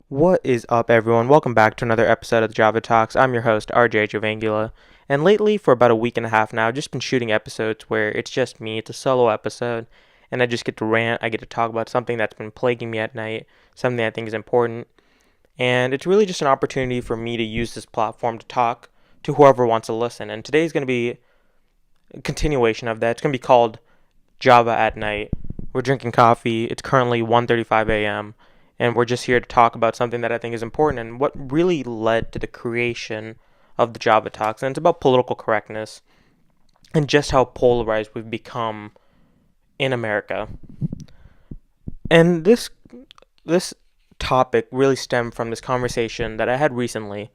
What is up, everyone? Welcome back to another episode of the Java Talks. I'm your host, RJ Javangula, and lately, for about a week and a half now, I've just been shooting episodes where it's just me. It's a solo episode, and I just get to rant. I get to talk about something that's been plaguing me at night, something I think is important, and it's really just an opportunity for me to use this platform to talk to whoever wants to listen. And today's going to be a continuation of that. It's going to be called Java at Night. We're drinking coffee. It's currently 1:35 a.m. and we're just here to talk about something that I think is important and what really led to the creation of the Java Talks. And it's about political correctness and just how polarized we've become in America. And this topic really stemmed from this conversation that I had recently,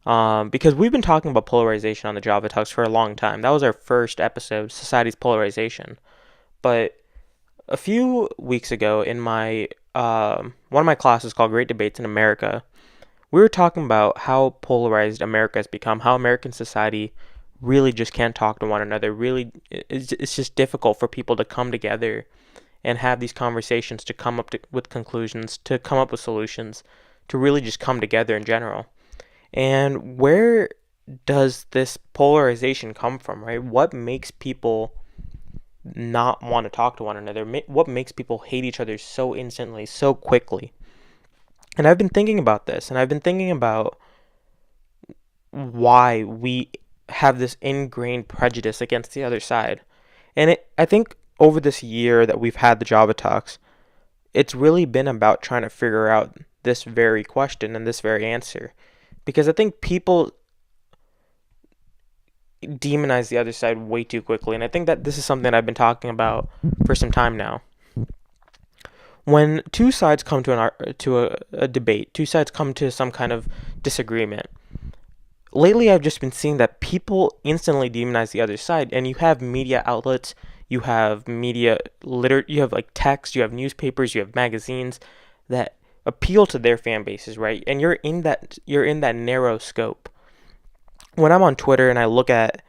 because we've been talking about polarization on the Java Talks for a long time. That was our first episode, Society's Polarization. But a few weeks ago in my one of my classes called Great Debates in America, we were talking about how polarized America has become, how American society really just can't talk to one another. Really, it's just difficult for people to come together and have these conversations, to come up with conclusions, to come up with solutions, to really just come together in general. And where does this polarization come from, right? What makes people not want to talk to one another? What makes people hate each other so instantly, so quickly? And I've been thinking about this, and I've been thinking about why we have this ingrained prejudice against the other side. And I think over this year that we've had the Java Talks, it's really been about trying to figure out this very question and this very answer. Because I think people demonize the other side way too quickly. And I think that this is something I've been talking about for some time now. When two sides come to a debate, two sides come to some kind of disagreement, lately I've just been seeing that people instantly demonize the other side. And you have media outlets, you have you have like text, you have newspapers, you have magazines that appeal to their fan bases, right? And you're in that narrow scope. When I'm on Twitter and I look at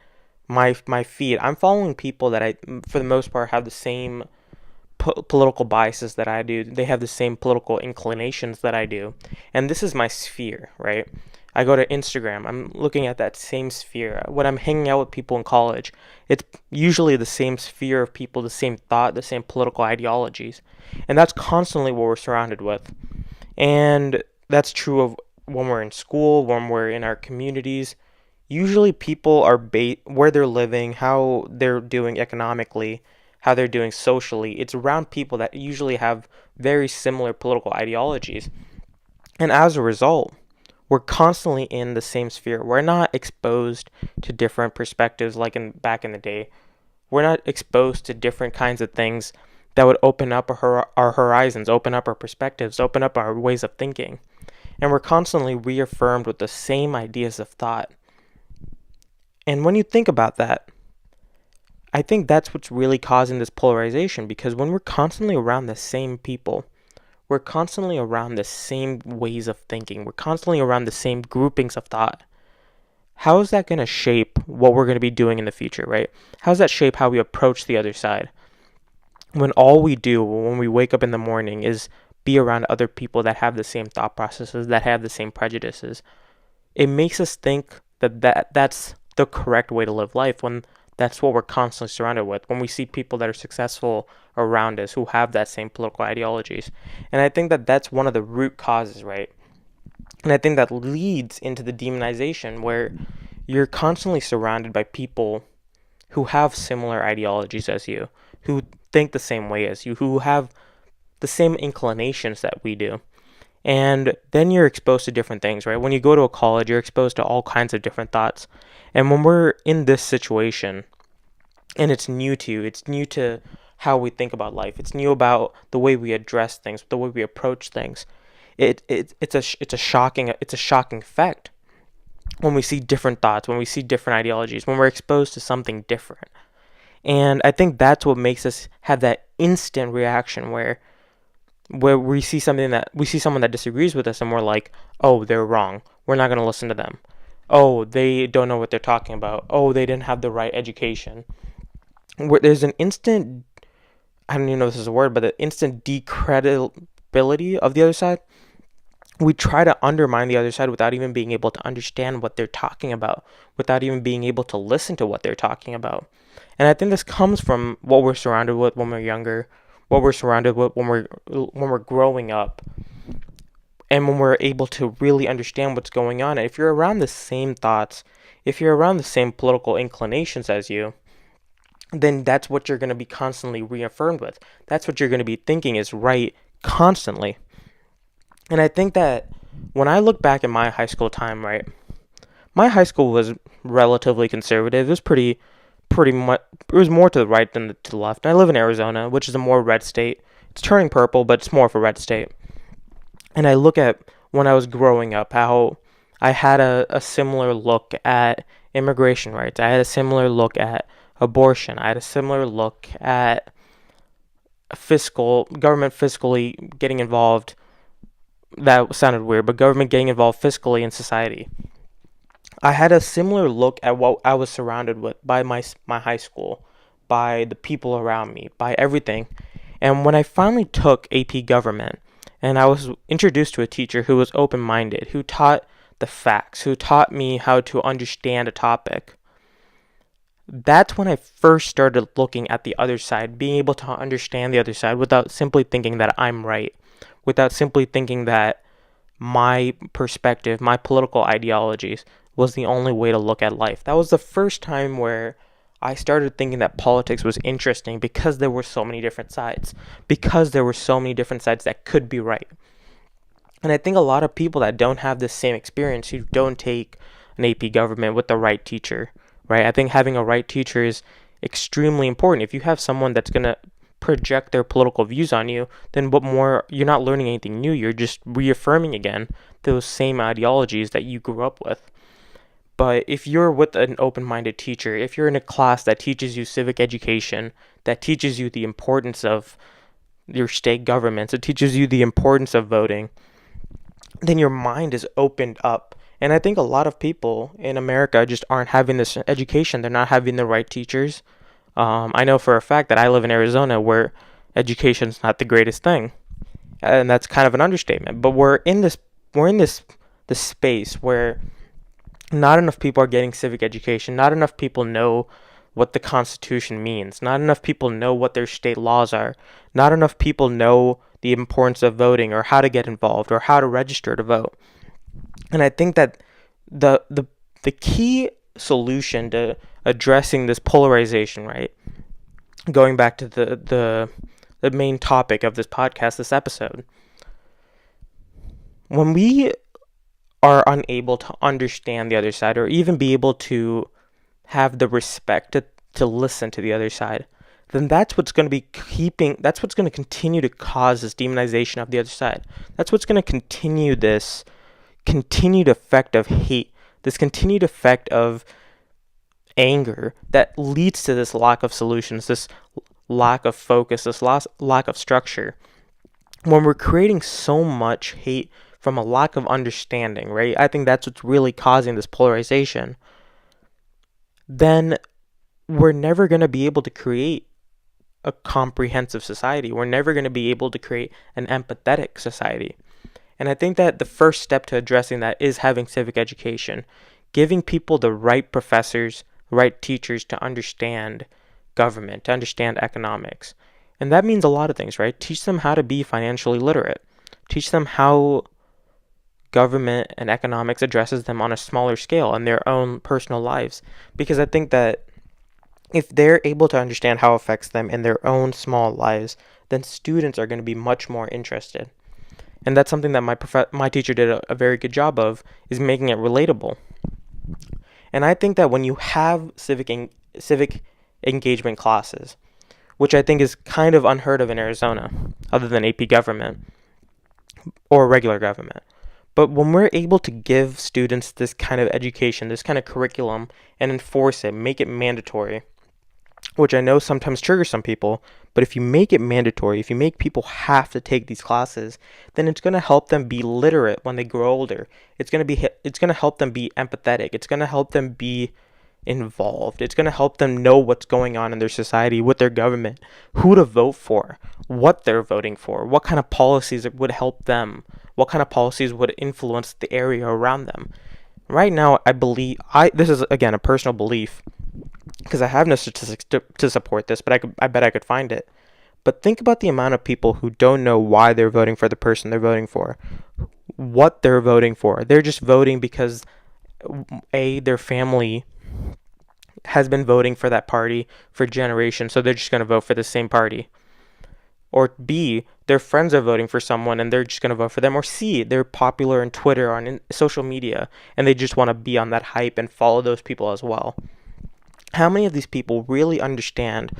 my feed, I'm following people that for the most part, have the same political biases that I do. They have the same political inclinations that I do. And this is my sphere, right? I go to Instagram, I'm looking at that same sphere. When I'm hanging out with people in college, it's usually the same sphere of people, the same thought, the same political ideologies. And that's constantly what we're surrounded with. And that's true of when we're in school, when we're in our communities. Usually people are where they're living, how they're doing economically, how they're doing socially. It's around people that usually have very similar political ideologies. And as a result, we're constantly in the same sphere. We're not exposed to different perspectives like back in the day. We're not exposed to different kinds of things that would open up our horizons, open up our perspectives, open up our ways of thinking. And we're constantly reaffirmed with the same ideas of thought. And when you think about that, I think that's what's really causing this polarization, because when we're constantly around the same people, we're constantly around the same ways of thinking, we're constantly around the same groupings of thought, how is that going to shape what we're going to be doing in the future, right? How does that shape how we approach the other side? When all we do when we wake up in the morning is be around other people that have the same thought processes, that have the same prejudices, it makes us think that's the correct way to live life, when that's what we're constantly surrounded with. When we see people that are successful around us who have that same political ideologies. And I think that that's one of the root causes, right? And I think that leads into the demonization, where you're constantly surrounded by people who have similar ideologies as you, who think the same way as you, who have the same inclinations that we do. And then you're exposed to different things, right? When you go to a college, you're exposed to all kinds of different thoughts. And when we're in this situation, and it's new to you, it's new to how we think about life, it's new about the way we address things, the way we approach things. It's a shocking effect when we see different thoughts, when we see different ideologies, when we're exposed to something different. And I think that's what makes us have that instant reaction where we see someone that disagrees with us, and we're like, oh, they're wrong, we're not going to listen to them. Oh, they don't know what they're talking about. Oh, they didn't have the right education. There's an instant, I don't even know if this is a word, but an instant decredibility of the other side, we try to undermine the other side without even being able to understand what they're talking about, without even being able to listen to what they're talking about. And I think this comes from what we're surrounded with when we're younger, what we're surrounded with when we're growing up, and when we're able to really understand what's going on. And if you're around the same thoughts, if you're around the same political inclinations as you, then that's what you're going to be constantly reaffirmed with. That's what you're going to be thinking is right constantly. And I think that when I look back at my high school time, right, my high school was relatively conservative. It was pretty much, it was more to the right than to the left. And I live in Arizona, which is a more red state. It's turning purple, but it's more of a red state. And I look at when I was growing up, how I had a similar look at immigration rights. I had a similar look at abortion. I had a similar look at government fiscally getting involved. That sounded weird, but government getting involved fiscally in society. I had a similar look at what I was surrounded with by my high school, by the people around me, by everything. And when I finally took AP Government, and I was introduced to a teacher who was open-minded, who taught the facts, who taught me how to understand a topic, that's when I first started looking at the other side, being able to understand the other side without simply thinking that I'm right, without simply thinking that my perspective, my political ideologies was the only way to look at life. That was the first time where I started thinking that politics was interesting because there were so many different sides, because there were so many different sides that could be right. And I think a lot of people that don't have the same experience, who don't take an AP Government with the right teacher, right? I think having a right teacher is extremely important. If you have someone that's going to project their political views on you, then what more, you're not learning anything new. You're just reaffirming again those same ideologies that you grew up with. But if you're with an open-minded teacher, if you're in a class that teaches you civic education, that teaches you the importance of your state governments, it teaches you the importance of voting, then your mind is opened up. And I think a lot of people in America just aren't having this education. They're not having the right teachers. I know for a fact that I live in Arizona where education's not the greatest thing. And that's kind of an understatement. But we're in this space where not enough people are getting civic education. Not enough people know what the Constitution means. Not enough people know what their state laws are. Not enough people know the importance of voting or how to get involved or how to register to vote. And I think that the key solution to addressing this polarization, right? Going back to the main topic of this podcast, this episode. When we are unable to understand the other side or even be able to have the respect to listen to the other side, then that's what's going to continue to cause this demonization of the other side. That's what's going to continue this continued effect of hate, this continued effect of anger that leads to this lack of solutions, this lack of focus, this lack of structure. When we're creating so much hate from a lack of understanding, right? I think that's what's really causing this polarization. Then we're never going to be able to create a comprehensive society. We're never going to be able to create an empathetic society. And I think that the first step to addressing that is having civic education, giving people the right professors, right teachers to understand government, to understand economics. And that means a lot of things, right? Teach them how to be financially literate. Teach them how government and economics addresses them on a smaller scale in their own personal lives. Because I think that if they're able to understand how it affects them in their own small lives, then students are going to be much more interested. And that's something that my teacher did a very good job of, is making it relatable. And I think that when you have civic engagement classes, which I think is kind of unheard of in Arizona, other than AP Government or regular government. But when we're able to give students this kind of education, this kind of curriculum, and enforce it, make it mandatory, which I know sometimes triggers some people, but if you make it mandatory, if you make people have to take these classes, then it's going to help them be literate when they grow older. It's going to help them be empathetic. It's going to help them be involved. It's going to help them know what's going on in their society, with their government, who to vote for, what they're voting for, what kind of policies would help them, what kind of policies would influence the area around them. Right now, I believe this is again a personal belief because I have no statistics to support this, but I bet I could find it. But think about the amount of people who don't know why they're voting for the person they're voting for, what they're voting for. They're just voting because their family has been voting for that party for generations, so they're just going to vote for the same party. Or B, their friends are voting for someone and they're just going to vote for them. Or C, they're popular on Twitter, on social media, and they just want to be on that hype and follow those people as well. How many of these people really understand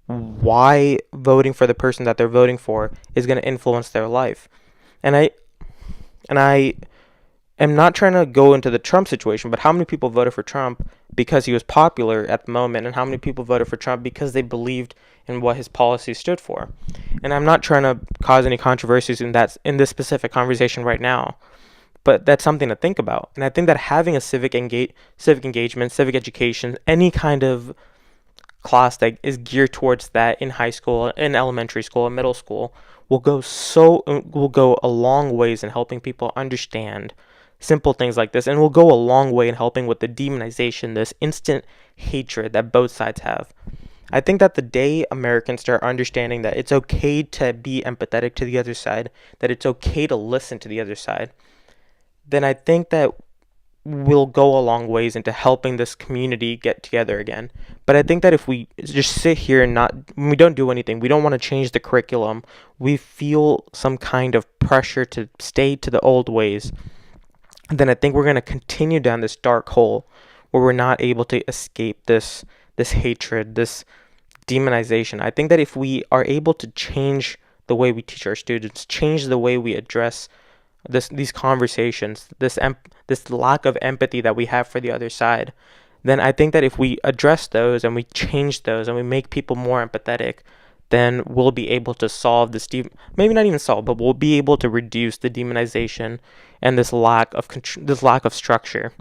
why voting for the person that they're voting for is going to influence their life? And I am not trying to go into the Trump situation, but how many people voted for Trump because he was popular at the moment, and how many people voted for Trump because they believed in what his policies stood for? And I'm not trying to cause any controversies in this specific conversation right now, but that's something to think about. And I think that having a civic engagement, civic education, any kind of class that is geared towards that in high school, in elementary school, in middle school, will go a long ways in helping people understand simple things like this, and will go a long way in helping with the demonization, this instant hatred that both sides have. I think that the day Americans start understanding that it's okay to be empathetic to the other side, that it's okay to listen to the other side, then I think that we'll go a long ways into helping this community get together again. But I think that if we just sit here and we don't do anything, we don't want to change the curriculum, we feel some kind of pressure to stay to the old ways, then I think we're going to continue down this dark hole where we're not able to escape this hatred, this demonization. I think that if we are able to change the way we teach our students, change the way we address these conversations, this lack of empathy that we have for the other side, then I think that if we address those and we change those and we make people more empathetic, then we'll be able to solve this, maybe not even solve, but we'll be able to reduce the demonization and this lack of structure.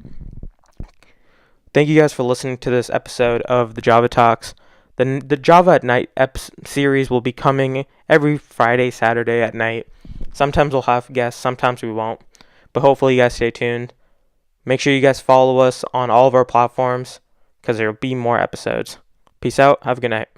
Thank you guys for listening to this episode of the Java Talks. The Java at Night series will be coming every Friday, Saturday at night. Sometimes we'll have guests, sometimes we won't. But hopefully you guys stay tuned. Make sure you guys follow us on all of our platforms because there will be more episodes. Peace out. Have a good night.